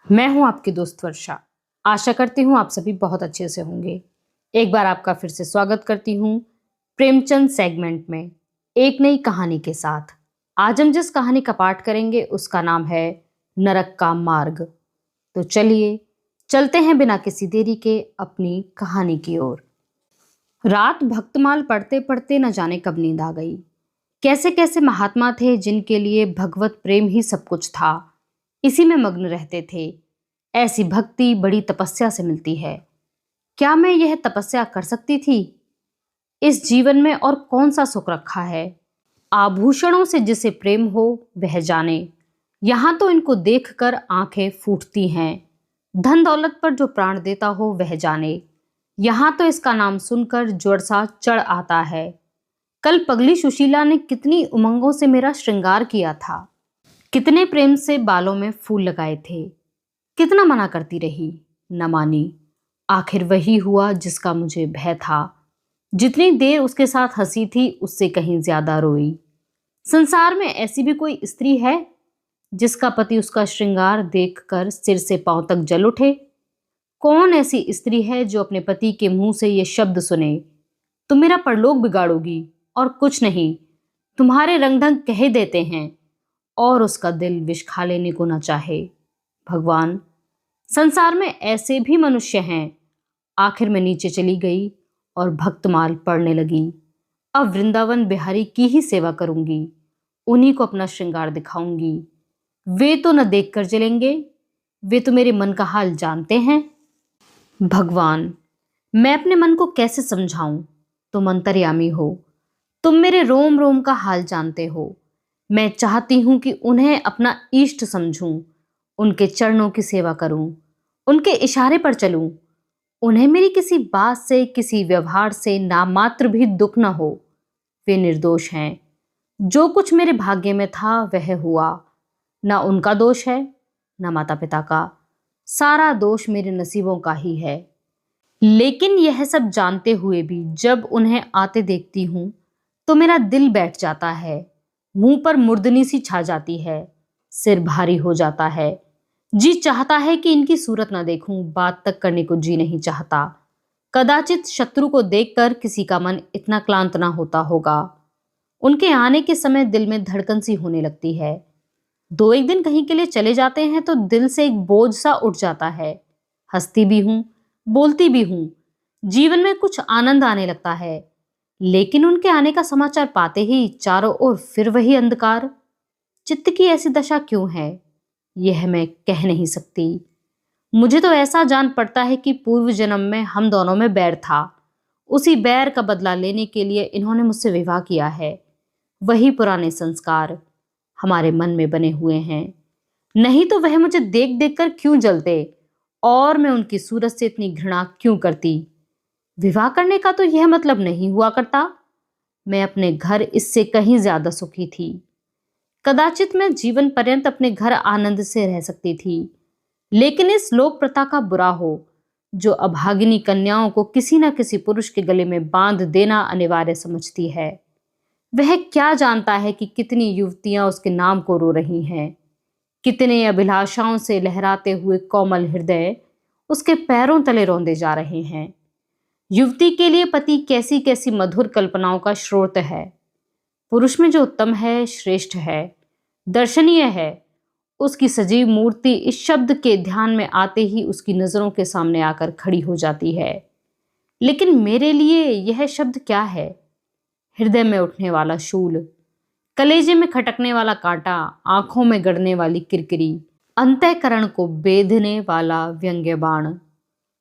मैं हूं आपकी दोस्त वर्षा। आशा करती हूं आप सभी बहुत अच्छे से होंगे। एक बार आपका फिर से स्वागत करती हूं प्रेमचंद सेगमेंट में एक नई कहानी के साथ। आज हम जिस कहानी का पाठ करेंगे उसका नाम है नरक का मार्ग। तो चलिए चलते हैं बिना किसी देरी के अपनी कहानी की ओर। रात भक्तमाल पढ़ते पढ़ते न जाने कब नींद आ गई। कैसे कैसे महात्मा थे जिनके लिए भगवत प्रेम ही सब कुछ था, इसी में मग्न रहते थे। ऐसी भक्ति बड़ी तपस्या से मिलती है। क्या मैं यह तपस्या कर सकती थी? इस जीवन में और कौन सा सुख रखा है? आभूषणों से जिसे प्रेम हो वह जाने। यहां तो इनको देखकर आंखें फूटती हैं। धन दौलत पर जो प्राण देता हो वह जाने। यहां तो इसका नाम सुनकर जोर सा चढ़ आता है। कल पगली सुशीला ने कितनी उमंगों से मेरा श्रृंगार किया था, कितने प्रेम से बालों में फूल लगाए थे। कितना मना करती रही, न मानी। आखिर वही हुआ जिसका मुझे भय था। जितनी देर उसके साथ हंसी थी उससे कहीं ज्यादा रोई। संसार में ऐसी भी कोई स्त्री है जिसका पति उसका श्रृंगार देखकर सिर से पांव तक जल उठे? कौन ऐसी स्त्री है जो अपने पति के मुंह से ये शब्द सुने, तुम मेरा परलोक बिगाड़ोगी और कुछ नहीं, तुम्हारे रंग ढंग कह देते हैं, और उसका दिल विष खा लेने को न चाहे। भगवान, संसार में ऐसे भी मनुष्य हैं। आखिर मैं नीचे चली गई और भक्तमाल पढ़ने लगी। अब वृंदावन बिहारी की ही सेवा करूंगी, उन्हीं को अपना श्रृंगार दिखाऊंगी। वे तो न देखकर जलेंगे, वे तो मेरे मन का हाल जानते हैं। भगवान, मैं अपने मन को कैसे समझाऊं? तुम अंतर्यामी हो, तुम मेरे रोम रोम का हाल जानते हो। मैं चाहती हूं कि उन्हें अपना इष्ट समझूं, उनके चरणों की सेवा करूं, उनके इशारे पर चलूं। उन्हें मेरी किसी बात से, किसी व्यवहार से नामात्र भी दुख न हो। वे निर्दोष हैं। जो कुछ मेरे भाग्य में था वह हुआ। ना उनका दोष है, ना माता पिता का। सारा दोष मेरे नसीबों का ही है। लेकिन यह सब जानते हुए भी जब उन्हें आते देखती हूं तो मेरा दिल बैठ जाता है। मुंह पर मुर्दनी सी छा जाती है, सिर भारी हो जाता है। जी चाहता है कि इनकी सूरत ना देखूं, बात तक करने को जी नहीं चाहता। कदाचित शत्रु को देखकर किसी का मन इतना क्लांत ना होता होगा। उनके आने के समय दिल में धड़कन सी होने लगती है। दो एक दिन कहीं के लिए चले जाते हैं तो दिल से एक बोझ सा उठ जाता है। हंसती भी हूं, बोलती भी हूं, जीवन में कुछ आनंद आने लगता है। लेकिन उनके आने का समाचार पाते ही चारों ओर फिर वही अंधकार। चित्त की ऐसी दशा क्यों है, यह मैं कह नहीं सकती। मुझे तो ऐसा जान पड़ता है कि पूर्व जन्म में हम दोनों में बैर था। उसी बैर का बदला लेने के लिए इन्होंने मुझसे विवाह किया है। वही पुराने संस्कार हमारे मन में बने हुए हैं। नहीं तो वह मुझे देख देख कर क्यों जलते, और मैं उनकी सूरत से इतनी घृणा क्यों करती। विवाह करने का तो यह मतलब नहीं हुआ करता। मैं अपने घर इससे कहीं ज्यादा सुखी थी। कदाचित मैं जीवन पर्यंत अपने घर आनंद से रह सकती थी। लेकिन इस लोक प्रथा का बुरा हो, जो अभागिनी कन्याओं को किसी न किसी पुरुष के गले में बांध देना अनिवार्य समझती है। वह क्या जानता है कि कितनी युवतियां उसके नाम को रो रही हैं। कितने अभिलाषाओं से लहराते हुए कोमल हृदय उसके पैरों तले रौंदे जा रहे हैं। युवती के लिए पति कैसी कैसी मधुर कल्पनाओं का स्रोत है। पुरुष में जो उत्तम है, श्रेष्ठ है, दर्शनीय है, उसकी सजीव मूर्ति इस शब्द के ध्यान में आते ही उसकी नजरों के सामने आकर खड़ी हो जाती है। लेकिन मेरे लिए यह शब्द क्या है? हृदय में उठने वाला शूल, कलेजे में खटकने वाला कांटा, आंखों में गड़ने वाली किरकिरी, अंतःकरण को बेधने वाला व्यंग्य बाण।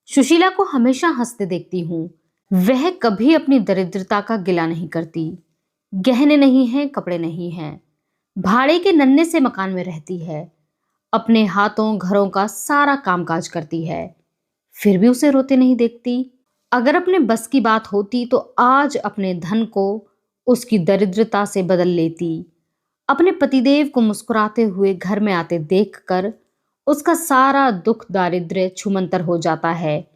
सुशीला को हमेशा हंसते देखती हूँ। वह कभी अपनी दरिद्रता का गिला नहीं करती। गहने नहीं हैं, कपड़े नहीं हैं, भाड़े के नन्हे से मकान में रहती है। अपने हाथों घरों का सारा कामकाज करती है, फिर भी उसे रोते नहीं देखती। अगर अपने बस की बात होती तो आज अपने धन को उसकी दरिद्रता से बदल लेती। अपने पतिदेव को मुस्कुराते हुए घर में आते देखकर उसका सारा दुख दारिद्र्य छूमंतर हो जाता है,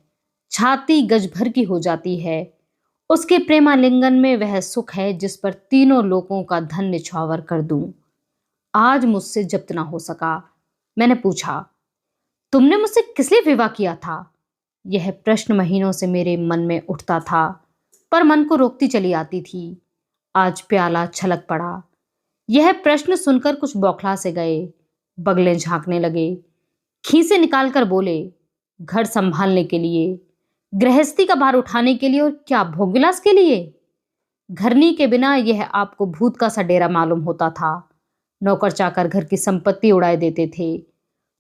छाती गज भर की हो जाती है। उसके प्रेमालिंगन में वह सुख है जिस पर तीनों लोगों का धन निछावर कर दूं। आज मुझसे जब्त ना हो सका। मैंने पूछा, तुमने मुझसे किस लिए विवाह किया था? यह प्रश्न महीनों से मेरे मन में उठता था, पर मन को रोकती चली आती थी। आज प्याला छलक पड़ा। यह प्रश्न सुनकर कुछ बौखला से गए, बगलें झांकने लगे, खीसे निकालकर बोले, घर संभालने के लिए, गृहस्थी का भार उठाने के लिए, और क्या भोगविलास के लिए? घरनी के बिना यह आपको भूत का सा डेरा मालूम होता था। नौकर चाकर घर की संपत्ति उड़ाए देते थे।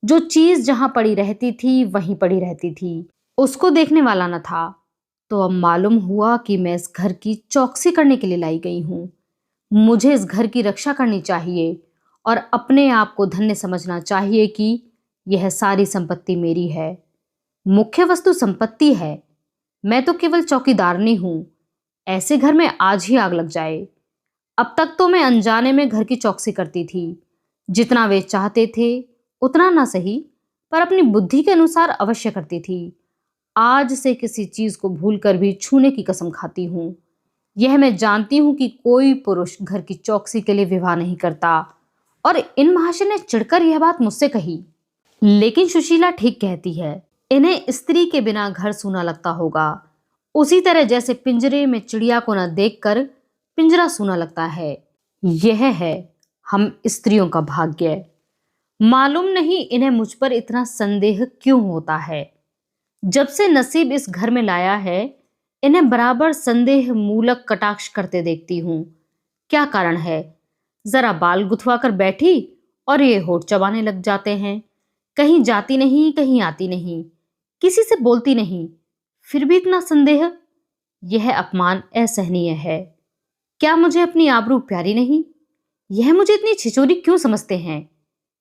जो चीज जहां पड़ी रहती थी वहीं पड़ी रहती थी, उसको देखने वाला न था। तो अब मालूम हुआ कि मैं इस घर की चौकसी करने के लिए लाई गई हूं। मुझे इस घर की रक्षा करनी चाहिए और अपने आप को धन्य समझना चाहिए कि यह सारी संपत्ति मेरी है। मुख्य वस्तु संपत्ति है, मैं तो केवल चौकीदारनी हूं। ऐसे घर में आज ही आग लग जाए। अब तक तो मैं अनजाने में घर की चौकसी करती थी। जितना वे चाहते थे उतना ना सही, पर अपनी बुद्धि के अनुसार अवश्य करती थी। आज से किसी चीज को भूलकर भी छूने की कसम खाती हूं। यह मैं जानती हूं कि कोई पुरुष घर की चौकसी के लिए विवाह नहीं करता, और इन महाशय ने चिढ़कर यह बात मुझसे कही। लेकिन सुशीला ठीक कहती है, इन्हें स्त्री के बिना घर सूना लगता होगा, उसी तरह जैसे पिंजरे में चिड़िया को न देखकर पिंजरा सूना लगता है। यह है हम स्त्रियों का भाग्य। मालूम नहीं इन्हें मुझ पर इतना संदेह क्यों होता है। जब से नसीब इस घर में लाया है, इन्हें बराबर संदेह मूलक कटाक्ष करते देखती हूं। क्या कारण है? जरा बाल गुथवा कर बैठी और ये होठ चबाने लग जाते हैं। कहीं जाती नहीं, कहीं आती नहीं, किसी से बोलती नहीं, फिर भी इतना संदेह। यह अपमान असहनीय है। क्या मुझे अपनी आबरू प्यारी नहीं? यह मुझे इतनी छिचोरी क्यों समझते हैं?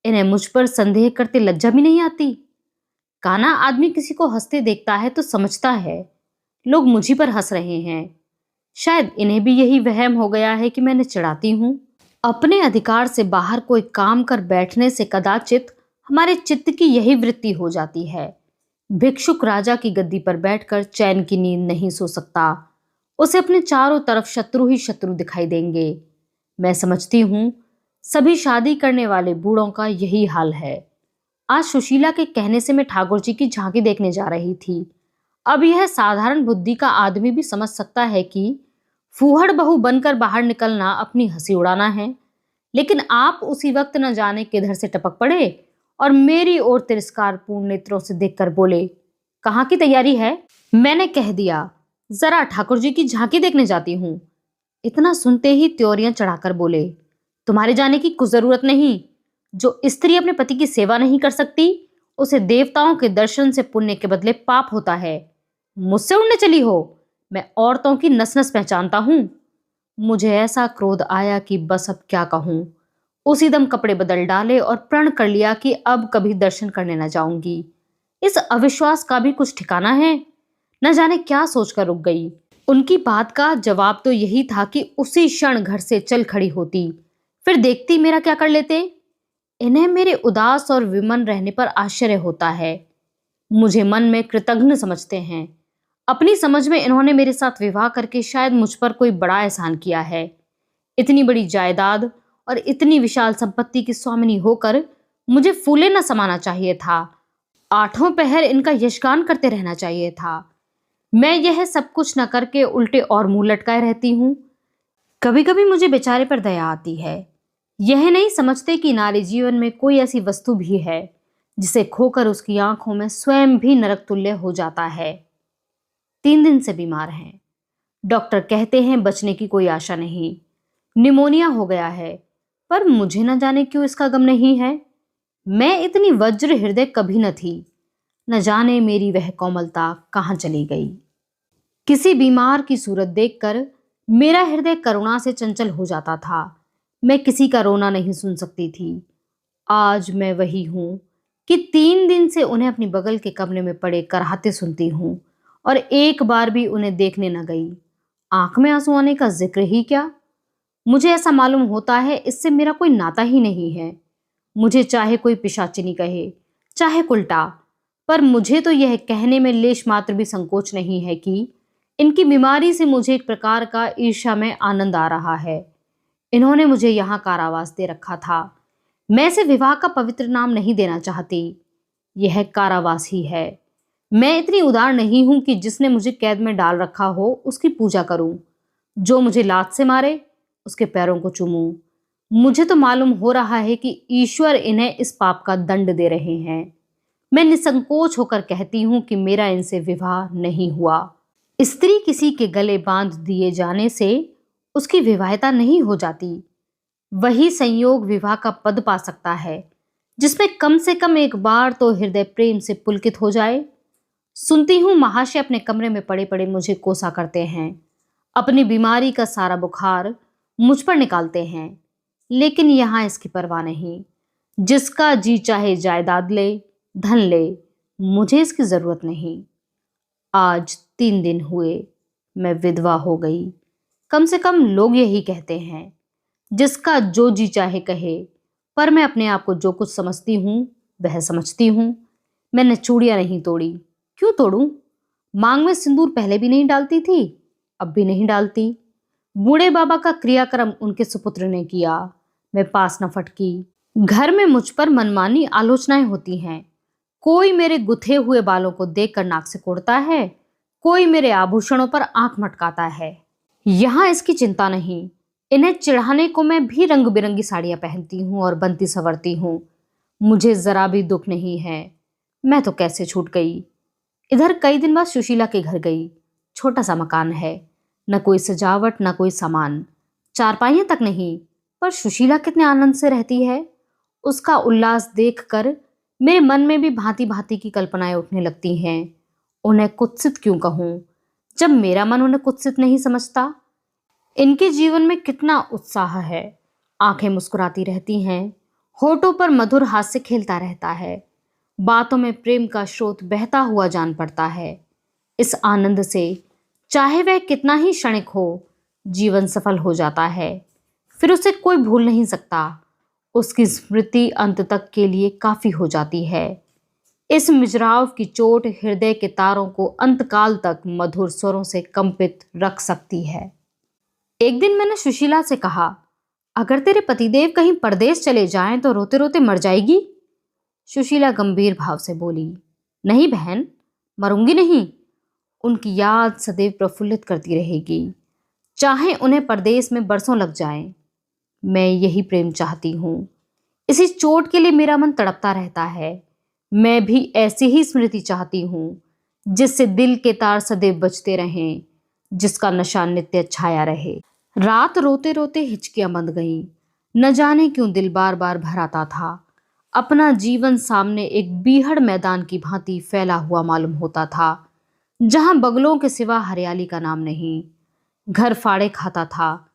इन्हें मुझ पर संदेह करते लज्जा भी नहीं आती? काना आदमी किसी को हंसते देखता है तो समझता है लोग मुझी पर हंस रहे हैं। शायद इन्हें भी यही वहम हो गया है कि मैं इन्हें चिढ़ाती हूं। अपने अधिकार से बाहर कोई काम कर बैठने से कदाचित हमारे चित्त की यही वृत्ति हो जाती है। भिक्षुक राजा की गद्दी पर बैठकर चैन की नींद नहीं सो सकता। उसे अपने चारों तरफ शत्रु ही शत्रु दिखाई देंगे। मैं समझती हूं सभी शादी करने वाले बूढ़ों का यही हाल है। आज सुशीला के कहने से मैं ठाकुर जी की झांकी देखने जा रही थी। अब यह साधारण बुद्धि का आदमी भी समझ सकता है कि फूहड़ बहू बनकर बाहर निकलना अपनी हंसी उड़ाना है। लेकिन आप उसी वक्त न जाने किधर से टपक पड़े और मेरी ओर तिरस्कारपूर्ण नेत्रों से देखकर बोले, कहाँ की तैयारी है? मैंने कह दिया, जरा ठाकुर जी की झांकी देखने जाती हूं। इतना सुनते ही त्योरियां चढ़ाकर बोले, तुम्हारे जाने की कुछ जरूरत नहीं। जो स्त्री अपने पति की सेवा नहीं कर सकती, उसे देवताओं के दर्शन से पुण्य के बदले पाप होता है। मुझसे उड़ने चली हो? मैं औरतों की नस नस पहचानता हूं। मुझे ऐसा क्रोध आया कि बस अब क्या कहूं। उसी दम कपड़े बदल डाले और प्रण कर लिया कि अब कभी दर्शन करने न जाऊंगी। इस अविश्वास का भी कुछ ठिकाना है? न जाने क्या सोचकर रुक गई। उनकी बात का जवाब तो यही था कि उसी क्षण घर से चल खड़ी होती, फिर देखती मेरा क्या कर लेते। इन्हें मेरे उदास और विमन रहने पर आश्चर्य होता है। मुझे मन में कृतघ्न समझते हैं। अपनी समझ में इन्होंने मेरे साथ विवाह करके शायद मुझ पर कोई बड़ा एहसान किया है। इतनी बड़ी जायदाद और इतनी विशाल संपत्ति की स्वामिनी होकर मुझे फूले न समाना चाहिए था। आठों पहर इनका यशगान करते रहना चाहिए था। मैं यह सब कुछ न करके उल्टे और मुंह लटकाए रहती हूँ। कभी कभी मुझे बेचारे पर दया आती है। यह नहीं समझते कि नारी जीवन में कोई ऐसी वस्तु भी है जिसे खोकर उसकी आंखों में स्वयं भी नरक तुल्य हो जाता है। 3 दिन से बीमार हैं। डॉक्टर कहते हैं बचने की कोई आशा नहीं, निमोनिया हो गया है, पर मुझे न जाने क्यों इसका गम नहीं है। मैं इतनी वज्र हृदय कभी न थी। न जाने मेरी वह कोमलता कहाँ चली गई। किसी बीमार की सूरत देखकर मेरा हृदय करुणा से चंचल हो जाता था। मैं किसी का रोना नहीं सुन सकती थी। आज मैं वही हूं कि 3 दिन से उन्हें अपनी बगल के कमरे में पड़े कराहते सुनती हूं और एक बार भी उन्हें देखने न गई। आंख में आंसू आने का जिक्र ही क्या। मुझे ऐसा मालूम होता है इससे मेरा कोई नाता ही नहीं है। मुझे चाहे कोई पिशाचिनी कहे, चाहे उल्टा, पर मुझे तो यह कहने में लेश मात्र भी संकोच नहीं है कि इनकी बीमारी से मुझे एक प्रकार का ईर्ष्या में आनंद आ रहा है। इन्होंने मुझे यहाँ कारावास दे रखा था। मैं इसे विवाह का पवित्र नाम नहीं देना चाहती। यह कारावास ही है। मैं इतनी उदार नहीं हूं कि जिसने मुझे कैद में डाल रखा हो उसकी पूजा करूं, जो मुझे लात से मारे उसके पैरों को चूमूं। मुझे तो मालूम हो रहा है कि ईश्वर इन्हें इस पाप का दंड दे रहे हैं। मैं निसंकोच होकर कहती हूं कि मेरा इनसे विवाह नहीं हुआ। स्त्री किसी के गले बांध दिए जाने से उसकी विवाहिता नहीं हो जाती। वही संयोग विवाह का पद पा सकता है जिसमें कम से कम एक बार तो हृदय प्रेम से पुलकित हो जाए। सुनती हूँ महाशय अपने कमरे में पड़े पड़े मुझे कोसा करते हैं, अपनी बीमारी का सारा बुखार मुझ पर निकालते हैं, लेकिन यहाँ इसकी परवाह नहीं। जिसका जी चाहे जायदाद ले, धन ले, मुझे इसकी जरूरत नहीं। आज 3 दिन हुए मैं विधवा हो गई। कम से कम लोग यही कहते हैं। जिसका जो जी चाहे कहे, पर मैं अपने आप को जो कुछ समझती हूँ वह समझती हूँ। मैंने चूड़ियां नहीं तोड़ी, क्यों तोड़ूं? मांग में सिंदूर पहले भी नहीं डालती थी, अब भी नहीं डालती। बूढ़े बाबा का क्रियाक्रम उनके सुपुत्र ने किया, मैं पास न फटकी। घर में मुझ पर मनमानी आलोचनाएं होती हैं। कोई मेरे गुथे हुए बालों को देखकर नाक से कोड़ता है, कोई मेरे आभूषणों पर आंख मटकाता है। यहाँ इसकी चिंता नहीं। इन्हें चिढ़ाने को मैं भी रंग बिरंगी साड़ियां पहनती हूँ और बनती संवरती हूँ। मुझे जरा भी दुख नहीं है। मैं तो कैसे छूट गई। इधर कई दिन बाद सुशीला के घर गई। छोटा सा मकान है, न कोई सजावट न कोई सामान, चारपाइयां तक नहीं, पर सुशीला कितने आनंद से रहती है। उसका उल्लास देखकर मेरे मन में भी भांति भांति की कल्पनाएं उठने लगती हैं। उन्हें कुत्सित क्यों कहूं, जब मेरा मन उन्हें कुत्सित नहीं समझता। इनके जीवन में कितना उत्साह है। आंखें मुस्कुराती रहती हैं, होठों पर मधुर हास्य खेलता रहता है, बातों में प्रेम का स्रोत बहता हुआ जान पड़ता है। इस आनंद से चाहे वह कितना ही क्षणिक हो, जीवन सफल हो जाता है। फिर उसे कोई भूल नहीं सकता। उसकी स्मृति अंत तक के लिए काफी हो जाती है। इस मिजराव की चोट हृदय के तारों को अंतकाल तक मधुर स्वरों से कंपित रख सकती है। एक दिन मैंने सुशीला से कहा, अगर तेरे पतिदेव कहीं परदेश चले जाएं तो रोते रोते मर जाएगी? सुशीला गंभीर भाव से बोली, नहीं बहन, मरूंगी नहीं। उनकी याद सदैव प्रफुल्लित करती रहेगी, चाहे उन्हें परदेश में बरसों लग जाएं। मैं यही प्रेम चाहती हूँ। इसी चोट के लिए मेरा मन तड़पता रहता है। मैं भी ऐसी ही स्मृति चाहती हूँ, जिससे दिल के तार सदैव बजते रहें, जिसका नशा नित्य छाया रहे। रात रोते रोते हिचकियां बंध गईं। न जाने क्यों दिल बार बार भर आता था। अपना जीवन सामने एक बीहड़ मैदान की भांति फैला हुआ मालूम होता था, जहां बगलों के सिवा हरियाली का नाम नहीं। घर फाड़े खाता था।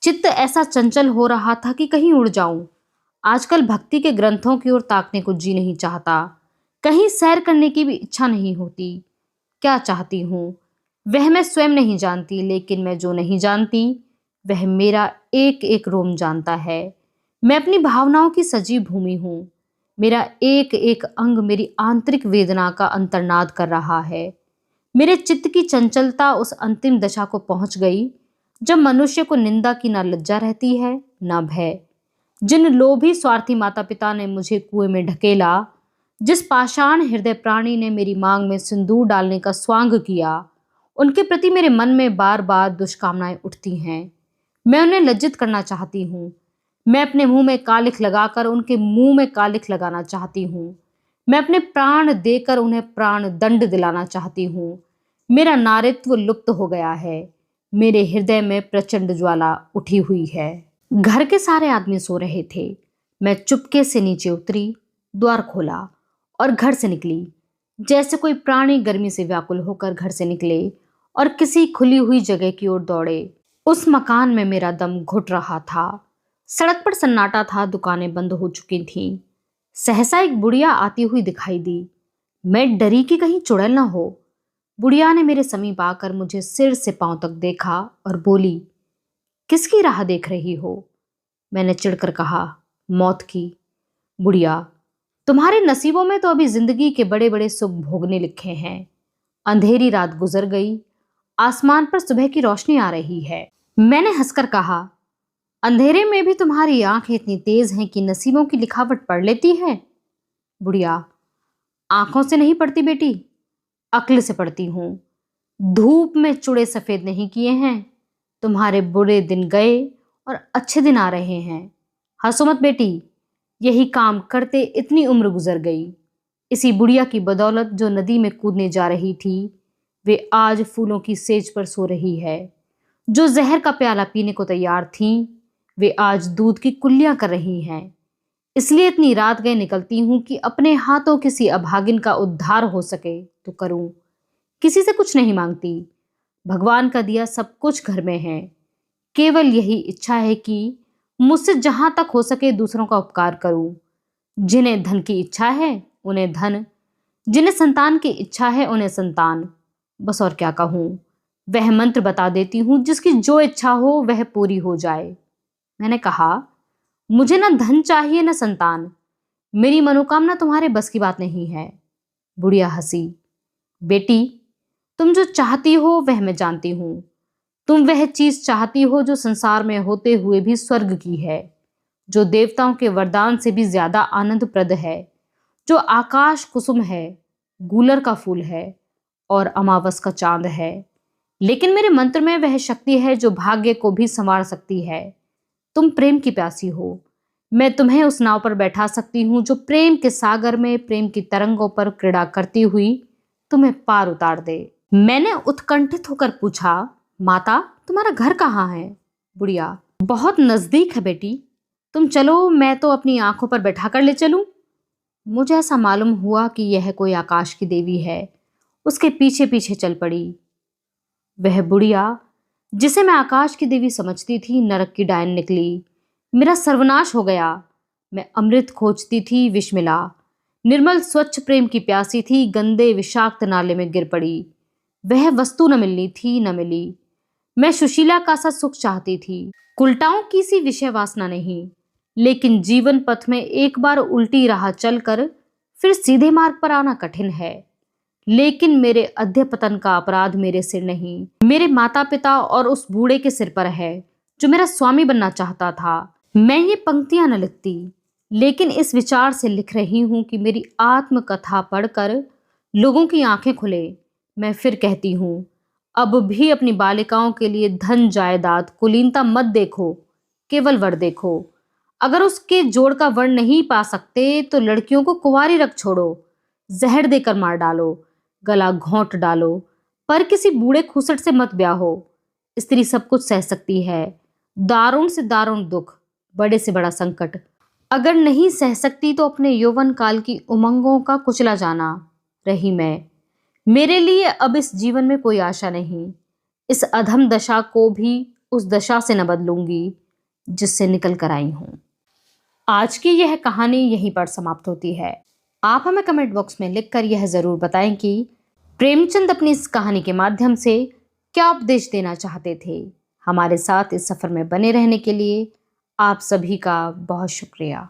चित्त ऐसा चंचल हो रहा था कि कहीं उड़ जाऊं। आजकल भक्ति के ग्रंथों की ओर ताकने को जी नहीं चाहता, कहीं सैर करने की भी इच्छा नहीं होती। क्या चाहती हूँ वह मैं स्वयं नहीं जानती, लेकिन मैं जो नहीं जानती वह मेरा एक एक रोम जानता है। मैं अपनी भावनाओं की सजीव भूमि हूँ। मेरा एक एक अंग मेरी आंतरिक वेदना का अंतर्नाद कर रहा है। मेरे चित्त की चंचलता उस अंतिम दशा को पहुंच गई जब मनुष्य को निंदा की ना लज्जा रहती है ना भय। जिन लोभी स्वार्थी माता पिता ने मुझे कुएं में ढकेला, जिस पाषाण हृदय प्राणी ने मेरी मांग में सिंदूर डालने का स्वांग किया, उनके प्रति मेरे मन में बार बार दुष्कामनाएं उठती हैं। मैं उन्हें लज्जित करना चाहती हूँ। मैं अपने मुंह में कालिख लगाकर उनके मुंह में कालिख लगाना चाहती हूँ। मैं अपने प्राण देकर उन्हें प्राण दंड दिलाना चाहती हूँ। मेरा नारित्व लुप्त हो गया है। मेरे हृदय में प्रचंड ज्वाला उठी हुई है। घर के सारे आदमी सो रहे थे। मैं चुपके से नीचे उतरी, द्वार खोला और घर से निकली। जैसे कोई प्राणी गर्मी से व्याकुल होकर घर से निकले और किसी खुली हुई जगह की ओर दौड़े। उस मकान में मेरा दम घुट रहा था। सड़क पर सन्नाटा था, दुकानें बंद हो चुकी थीं। सहसा एक बुढ़िया आती हुई दिखाई दी। मैं डरी कि कहीं चुड़ैल न हो। बुढ़िया ने मेरे समीप आकर मुझे सिर से पांव तक देखा और बोली, किसकी राह देख रही हो? मैंने चिढ़कर कहा, मौत की। बुढ़िया, तुम्हारे नसीबों में तो अभी जिंदगी के बड़े बड़े सुख भोगने लिखे हैं। अंधेरी रात गुजर गई, आसमान पर सुबह की रोशनी आ रही है। मैंने हंसकर कहा, अंधेरे में भी तुम्हारी आंखें इतनी तेज हैं कि नसीबों की लिखावट पढ़ लेती है। बुढ़िया, आंखों से नहीं पढ़ती बेटी, अक्ल से पढ़ती हूं। धूप में चूड़े सफेद नहीं किए हैं। तुम्हारे बुरे दिन गए और अच्छे दिन आ रहे हैं। हंसो मत बेटी, यही काम करते इतनी उम्र गुजर गई। इसी बुढ़िया की बदौलत जो नदी में कूदने जा रही थी, वे आज फूलों की सेज पर सो रही है। जो जहर का प्याला पीने को तैयार थीं, वे आज दूध की कुल्लियां कर रही हैं। इसलिए इतनी रात गए निकलती हूं कि अपने हाथों किसी अभागिन का उद्धार हो सके तो करूं। किसी से कुछ नहीं मांगती। भगवान का दिया सब कुछ घर में है। केवल यही इच्छा है कि मुझसे जहां तक हो सके दूसरों का उपकार करूं। जिन्हें धन की इच्छा है उन्हें धन, जिन्हें संतान की इच्छा है उन्हें संतान। बस और क्या कहूं। वह मंत्र बता देती हूं, जिसकी जो इच्छा हो वह पूरी हो जाए। मैंने कहा, मुझे न धन चाहिए न संतान। मेरी मनोकामना तुम्हारे बस की बात नहीं है। बुढ़िया हंसी। बेटी, तुम जो चाहती हो वह मैं जानती हूं। तुम वह चीज चाहती हो जो संसार में होते हुए भी स्वर्ग की है, जो देवताओं के वरदान से भी ज्यादा आनंदप्रद है, जो आकाश कुसुम है, गूलर का फूल है और अमावस का चांद है। लेकिन मेरे मंत्र में वह शक्ति है जो भाग्य को भी संवार सकती है। तुम प्रेम की प्यासी हो। मैं तुम्हें उस नाव पर बैठा सकती हूँ जो प्रेम के सागर में प्रेम की तरंगों पर क्रीड़ा करती हुई तुम्हें पार उतार दे। मैंने उत्कंठित होकर पूछा, माता, तुम्हारा घर कहाँ है? बुढ़िया, बहुत नजदीक है बेटी। तुम चलो, मैं तो अपनी आंखों पर बैठा कर ले चलूं। मुझे ऐसा मालूम हुआ कि यह कोई आकाश की देवी है। उसके पीछे पीछे चल पड़ी। वह बुढ़िया, जिसे मैं आकाश की देवी समझती थी, नरक की डायन निकली। मेरा सर्वनाश हो गया। मैं अमृत खोजती थी, विष मिला। निर्मल स्वच्छ प्रेम की प्यासी थी, गंदे विषाक्त नाले में गिर पड़ी। वह वस्तु न मिलनी थी, न मिली। मैं सुशीला का सा सुख चाहती थी, कुलटाओं की सी विषय वासना नहीं। लेकिन जीवन पथ में एक बार उल्टी राह चलकर फिर सीधे मार्ग पर आना कठिन है। लेकिन मेरे अध्यपतन का अपराध मेरे सिर नहीं, मेरे माता पिता और उस बूढ़े के सिर पर है जो मेरा स्वामी बनना चाहता था। मैं ये पंक्तियां न लिखती, लेकिन इस विचार से लिख रही हूं कि मेरी आत्मकथा पढ़कर लोगों की आंखें खुले। मैं फिर कहती हूं, अब भी अपनी बालिकाओं के लिए धन जायदाद कुलीनता मत देखो, केवल वर देखो। अगर उसके जोड़ का वर नहीं पा सकते तो लड़कियों को कुंवारी रख छोड़ो, जहर देकर मार डालो, गला घोंट डालो, पर किसी बूढ़े खूसट से मत ब्याहो। स्त्री सब कुछ सह सकती है, दारुण से दारुण दुख, बड़े से बड़ा संकट। अगर नहीं सह सकती तो अपने यौवन काल की उमंगों का कुचला जाना। रही मैं, मेरे लिए अब इस जीवन में कोई आशा नहीं। इस अधम दशा को भी उस दशा से न बदलूंगी जिससे निकल कर आई हूं। आज की यह कहानी यहीं पर समाप्त होती है। आप हमें कमेंट बॉक्स में लिखकर यह जरूर बताएं कि प्रेमचंद अपनी इस कहानी के माध्यम से क्या उपदेश देना चाहते थे। हमारे साथ इस सफर में बने रहने के लिए आप सभी का बहुत शुक्रिया।